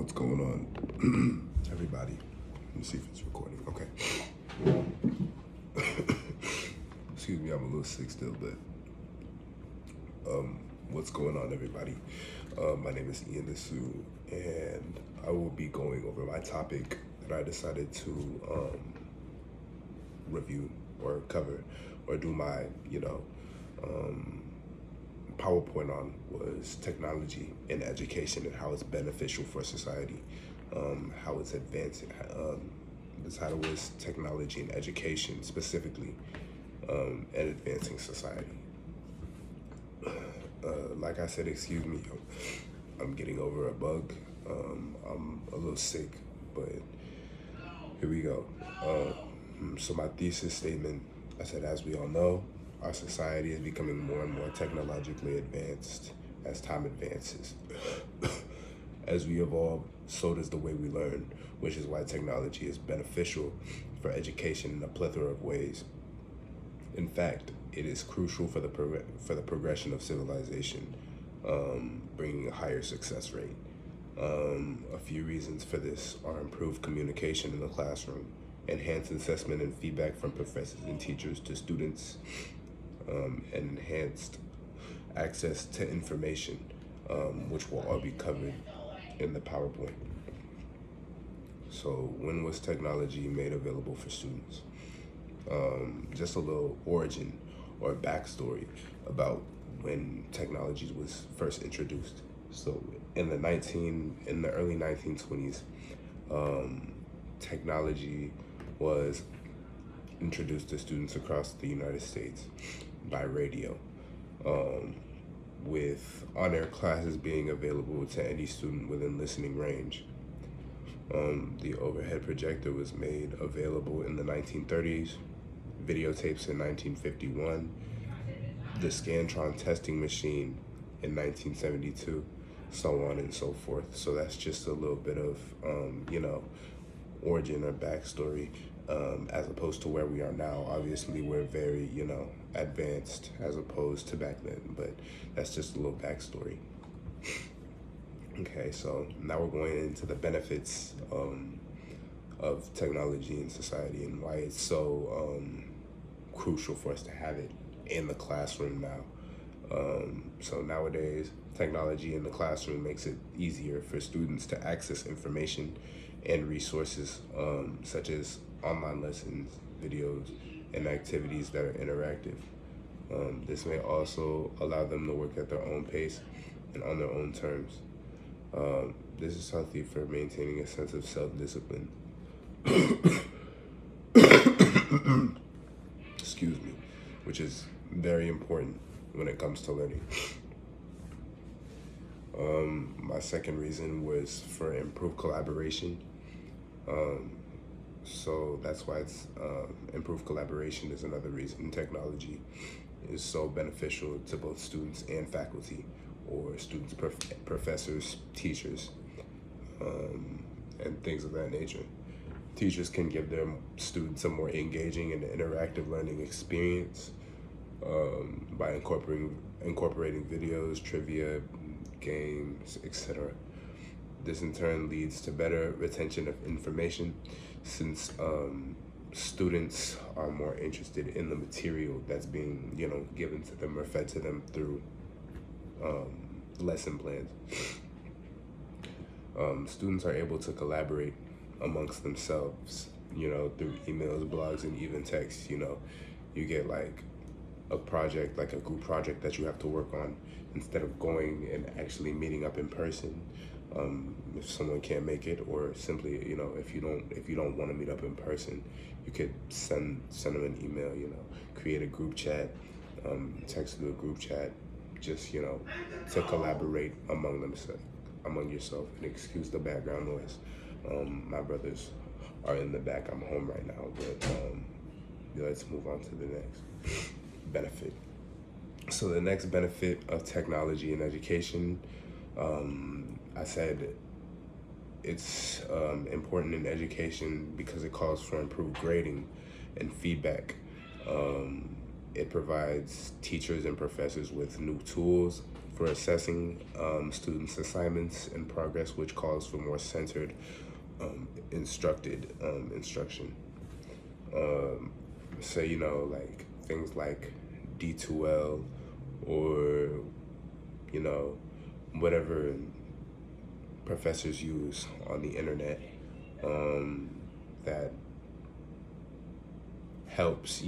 What's going on, everybody? Let me see if it's recording. Okay. Excuse me, I'm a little sick still, but what's going on, everybody? My name is Ian Desu, and I will be going over my topic that I decided to review or cover or do my, PowerPoint on was technology in education and how it's beneficial for society, how it's advancing. The title was Technology in Education, specifically, and advancing society. Like I said, excuse me, I'm getting over a bug. I'm a little sick, but here we go. So my thesis statement, I said, as we all know, our society is becoming more and more technologically advanced as time advances. As we evolve, so does the way we learn, which is why technology is beneficial for education in a plethora of ways. In fact, it is crucial for the progression of civilization, bringing a higher success rate. A few reasons for this are improved communication in the classroom, enhanced assessment and feedback from professors and teachers to students, and enhanced access to information, which will all be covered in the PowerPoint. So when was technology made available for students? Just a little origin or backstory about when technology was first introduced. So in the early 1920s, technology was introduced to students across the United States by radio, with on-air classes being available to any student within listening range. The overhead projector was made available in the 1930s, videotapes in 1951, the Scantron testing machine in 1972, so on and so forth. So that's just a little bit of, origin or backstory, as opposed to where we are now. Obviously, we're very, advanced as opposed to back then, but that's just a little backstory. Okay, so now we're going into the benefits of technology in society and why it's so crucial for us to have it in the classroom now. So nowadays, technology in the classroom makes it easier for students to access information and resources, such as online lessons, videos, and activities that are interactive. This may also allow them to work at their own pace and on their own terms. This is healthy for maintaining a sense of self-discipline. Excuse me, which is very important when it comes to learning. My second reason was for improved collaboration. So that's why it's improved collaboration is another reason technology is so beneficial to both students and faculty, or students, professors, teachers, and things of that nature. Teachers can give their students a more engaging and interactive learning experience by incorporating videos, trivia, games, etc. This in turn leads to better retention of information, since students are more interested in the material that's being, given to them or fed to them through lesson plans. Students are able to collaborate amongst themselves, through emails, blogs, and even texts. You get like a project, like a group project that you have to work on, instead of going and actually meeting up in person. If someone can't make it, or simply, if you don't want to meet up in person, you could send them an email, create a group chat, text through a group chat, just, to collaborate among yourself. And excuse the background noise. My brothers are in the back. I'm home right now, but let's move on to the next benefit. So the next benefit of technology in education, I said it's important in education because it calls for improved grading and feedback. It provides teachers and professors with new tools for assessing students' assignments and progress, which calls for more centered, instructed instruction. So, like things like D2L or, whatever professors use on the internet that helps, I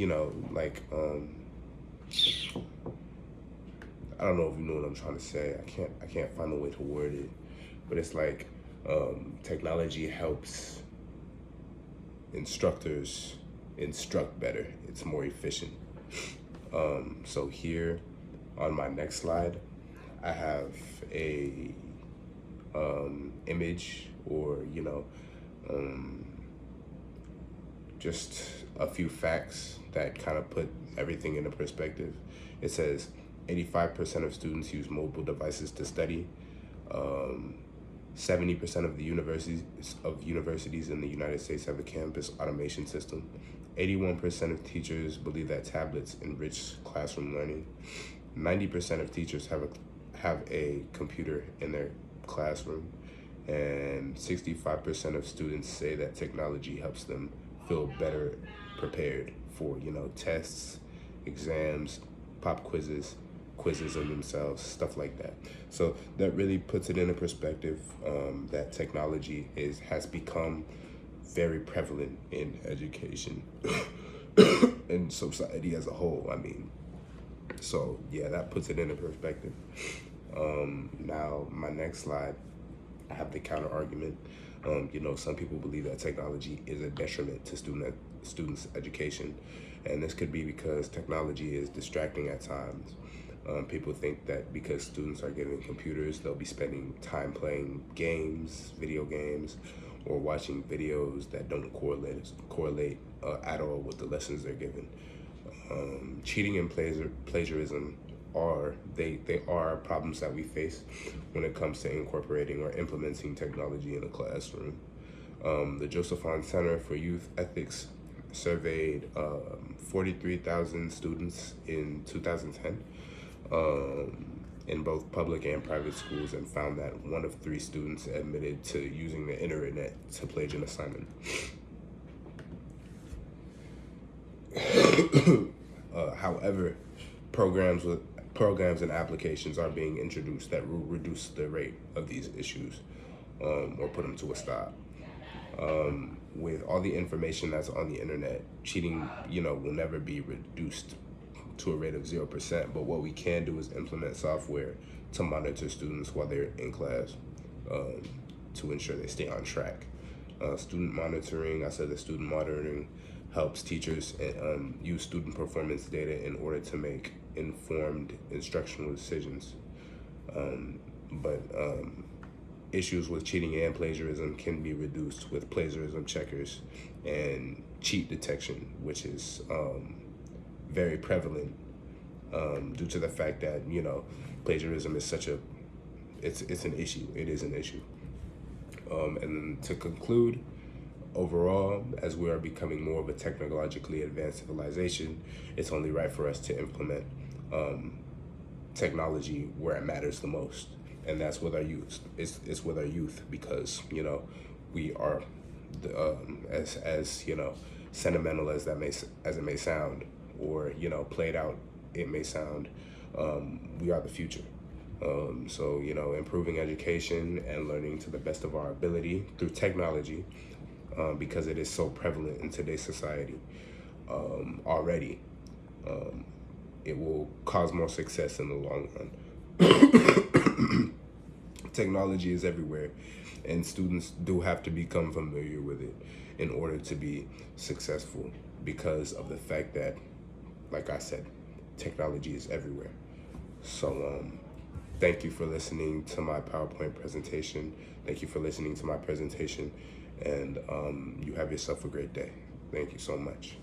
don't know if you know what I'm trying to say. I can't find a way to word it, but it's like technology helps instructors instruct better. It's more efficient. So here on my next slide, I have a image or just a few facts that kind of put everything into perspective. It says 85% of students use mobile devices to study. 70% of the universities in the United States have a campus automation system. 81% of teachers believe that tablets enrich classroom learning. 90% of teachers have a computer in their classroom, and 65% of students say that technology helps them feel better prepared for tests, exams, pop quizzes of themselves, stuff like that. So that really puts it into perspective that technology has become very prevalent in education and society as a whole. So yeah, that puts it into perspective. Now my next slide, I have the counter argument. Some people believe that technology is a detriment to students' education, and this could be because technology is distracting at times. People think that because students are given computers, they'll be spending time playing games, video games, or watching videos that don't correlate at all with the lessons they're given. Cheating and plagiarism are problems that we face when it comes to incorporating or implementing technology in a classroom. The Josephson Center for Youth Ethics surveyed 43,000 students in 2010 in both public and private schools, and found that 1 of 3 students admitted to using the internet to plagiarize an assignment. However, programs and applications are being introduced that will reduce the rate of these issues or put them to a stop. With all the information that's on the internet, cheating, will never be reduced to a rate of 0%. But what we can do is implement software to monitor students while they're in class to ensure they stay on track. Student monitoring, I said that student monitoring helps teachers use student performance data in order to make informed instructional decisions. But issues with cheating and plagiarism can be reduced with plagiarism checkers and cheat detection, which is very prevalent due to the fact that plagiarism is it's an issue. It is an issue. And then to conclude, overall, as we are becoming more of a technologically advanced civilization, it's only right for us to implement technology where it matters the most, and that's with our youth. It's with our youth, because we are as sentimental as it may sound, or played out it may sound, we are the future. So improving education and learning to the best of our ability through technology, because it is so prevalent in today's society already, it will cause more success in the long run. Technology is everywhere, and students do have to become familiar with it in order to be successful, because of the fact that, like I said, technology is everywhere. So thank you for listening to my PowerPoint presentation. Thank you for listening to my presentation, and you have yourself a great day. Thank you so much.